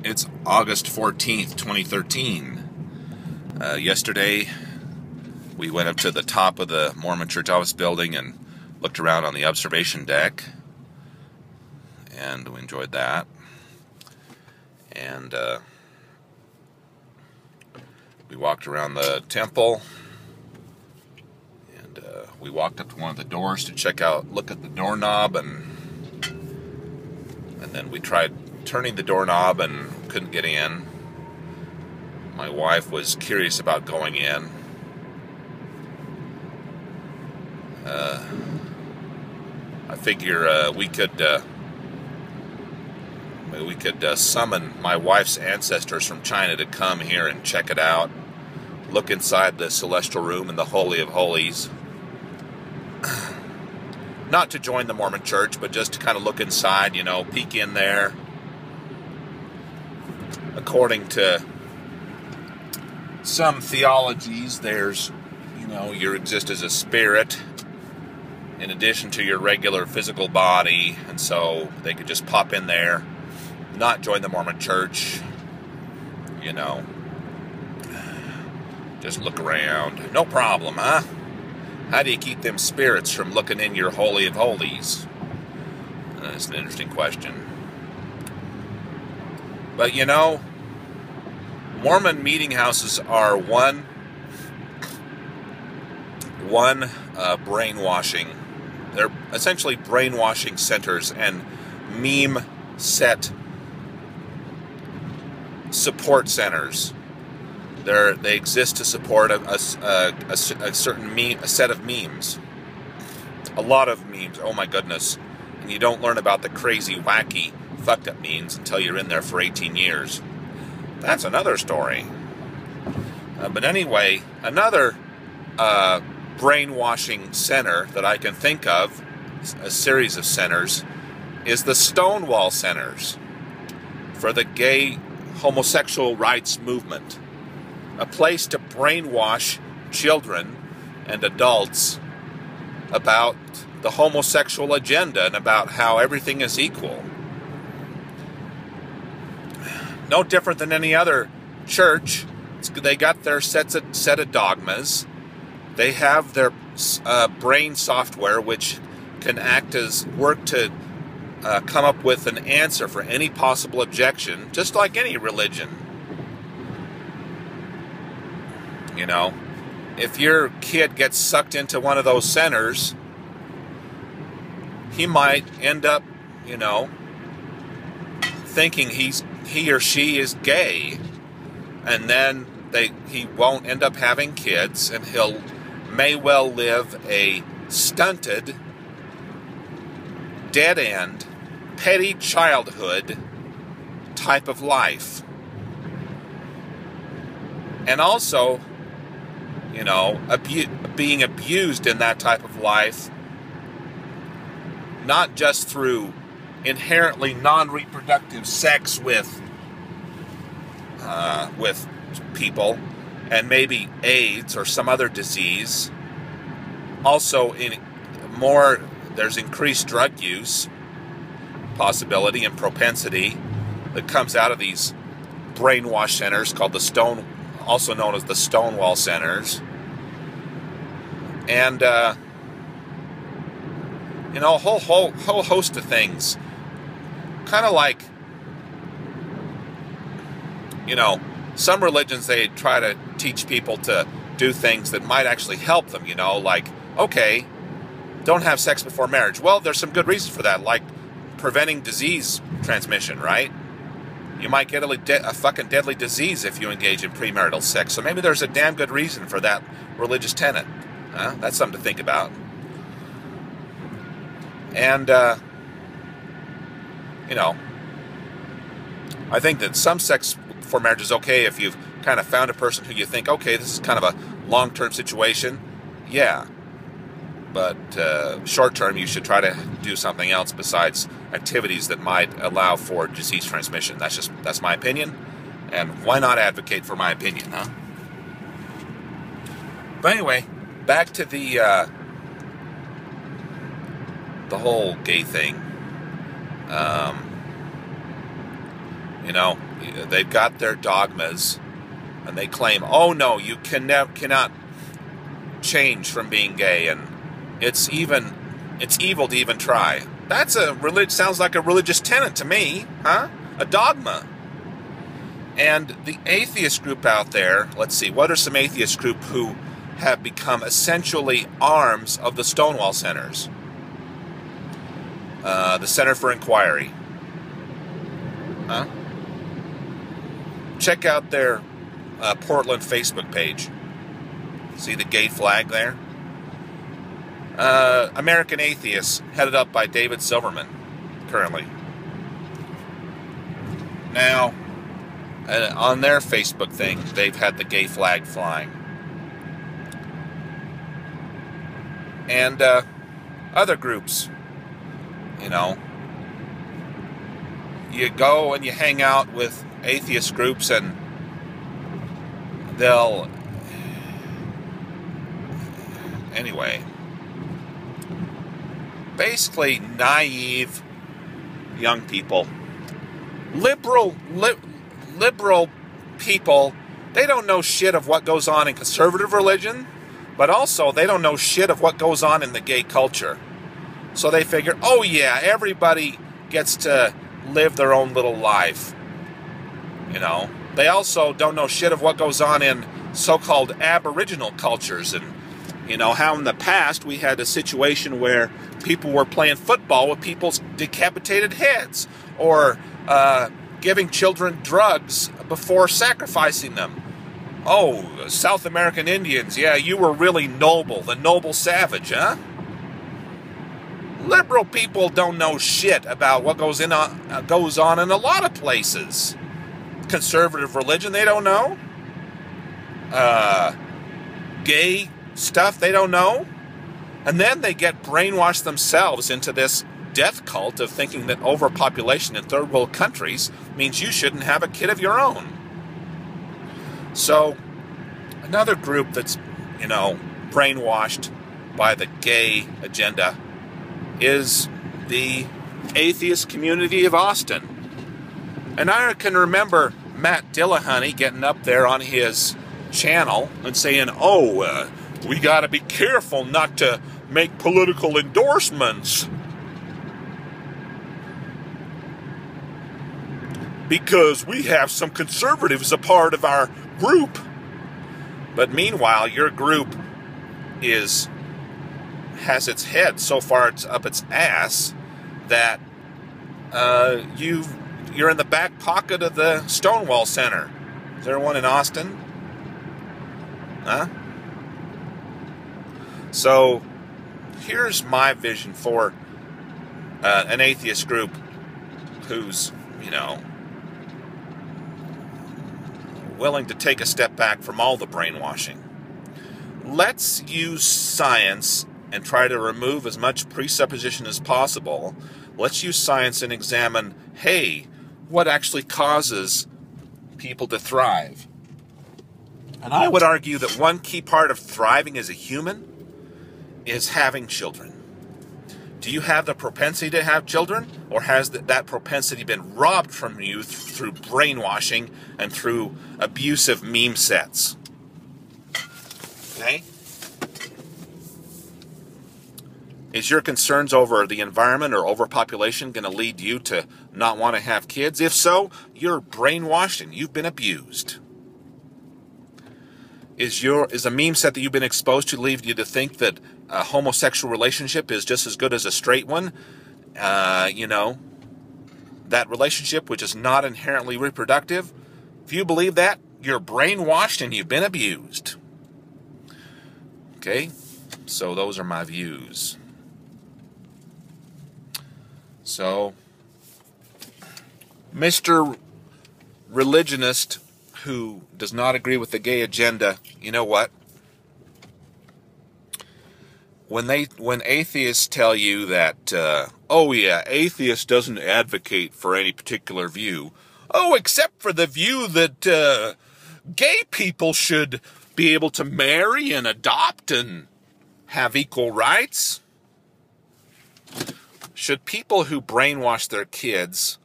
It's August 14th, 2013. Yesterday, we went up to the top of the Mormon Church office building and looked around on the observation deck. And we enjoyed that. And we walked around the temple. And we walked up to one of the doors to look at the doorknob. And then we tried turning the doorknob and couldn't get in. My wife was curious about going in. I figure we could summon my wife's ancestors from China to come here and check it out. Look inside the celestial room in the Holy of Holies. Not to join the Mormon Church, but just to kind of look inside, peek in there. According to some theologies, you exist as a spirit in addition to your regular physical body, and so they could just pop in there, not join the Mormon Church, just look around. No problem, huh? How do you keep them spirits from looking in your Holy of Holies? That's an interesting question. But Mormon Meetinghouses are one brainwashing. They're essentially brainwashing centers and meme set support centers. They exist to support a certain set of memes. A lot of memes. Oh my goodness! And you don't learn about the crazy, wacky, fucked up memes until you're in there for 18 years. That's another story. But anyway, another brainwashing center that I can think of, a series of centers, is the Stonewall Centers for the gay homosexual rights movement. A place to brainwash children and adults about the homosexual agenda and about how everything is equal. No different than any other church. They got their set of dogmas. They have their brain software, which can work to come up with an answer for any possible objection, just like any religion. If your kid gets sucked into one of those centers, he might end up, thinking he or she is gay, and then he won't end up having kids, and may well live a stunted, dead-end, petty childhood type of life. And also, being abused in that type of life, not just through inherently non-reproductive sex with people, and maybe AIDS or some other disease. Also, there's increased drug use possibility and propensity that comes out of these brainwash centers called also known as the Stonewall Centers, and a whole host of things. Kind of like, some religions, they try to teach people to do things that might actually help them, like, okay, don't have sex before marriage. Well, there's some good reasons for that, like preventing disease transmission, right? You might get a fucking deadly disease if you engage in premarital sex, so maybe there's a damn good reason for that religious tenet. That's something to think about. And, I think that some sex before marriage is okay if you've kind of found a person who you think, okay, this is kind of a long-term situation. Yeah. But short-term, you should try to do something else besides activities that might allow for disease transmission. That's my opinion. And why not advocate for my opinion, huh? But anyway, back to the whole gay thing. You know, they've got their dogmas, and they claim, oh no, you cannot change from being gay, and it's evil to even try. That's sounds like a religious tenet to me, huh? A dogma. And the atheist group out there, let's see, what are some atheist group who have become essentially arms of the Stonewall Centers? The Center for Inquiry. Huh? Check out their Portland Facebook page. See the gay flag there? American Atheists, headed up by David Silverman, currently. Now, on their Facebook thing, they've had the gay flag flying. And other groups, you know, you go and you hang out with atheist groups, and anyway, basically naive young people, liberal people. They don't know shit of what goes on in conservative religion, but also they don't know shit of what goes on in the gay culture. So they figure, oh yeah, everybody gets to live their own little life. You know, they also don't know shit of what goes on in so-called Aboriginal cultures, and you know how in the past we had a situation where people were playing football with people's decapitated heads, or giving children drugs before sacrificing them. Oh, South American Indians, yeah, you were really noble, the noble savage, huh? Liberal people don't know shit about what goes on in a lot of places. Conservative religion, they don't know. Gay stuff, they don't know. And then they get brainwashed themselves into this death cult of thinking that overpopulation in third world countries means you shouldn't have a kid of your own. So, another group that's, you know, brainwashed by the gay agenda is the atheist community of Austin. And I can remember Matt Dillahunty getting up there on his channel and saying, oh, we got to be careful not to make political endorsements, because we have some conservatives a part of our group. But meanwhile, your group has its head so far up its ass that you're in the back pocket of the Stonewall Center. Is there one in Austin? Huh? So here's my vision for an atheist group who's, you know, willing to take a step back from all the brainwashing. Let's use science and try to remove as much presupposition as possible. Let's use science and examine, hey, what actually causes people to thrive? And I would argue that one key part of thriving as a human is having children. Do you have the propensity to have children, or has that propensity been robbed from you through brainwashing and through abusive meme sets? Okay? Is your concerns over the environment or overpopulation going to lead you to not want to have kids? If so, you're brainwashed and you've been abused. Is a meme set that you've been exposed to lead you to think that a homosexual relationship is just as good as a straight one? You know, that relationship which is not inherently reproductive? If you believe that, you're brainwashed and you've been abused. Okay? So those are my views. So, Mr. Religionist who does not agree with the gay agenda, you know what? When atheists tell you that, oh yeah, atheist doesn't advocate for any particular view, oh, except for the view that gay people should be able to marry and adopt and have equal rights. Should people who brainwash their kids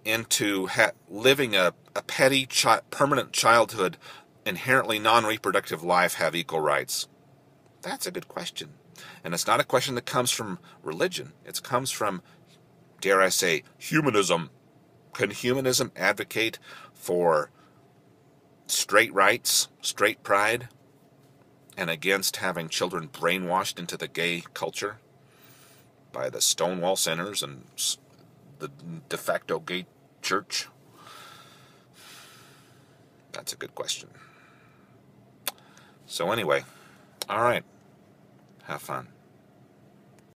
into living a petty, permanent childhood, inherently non-reproductive life have equal rights? That's a good question. And it's not a question that comes from religion. It comes from, dare I say, humanism. Can humanism advocate for straight rights, straight pride, and against having children brainwashed into the gay culture by the Stonewall Centers and the de facto gay church? That's a good question. So anyway, all right, have fun.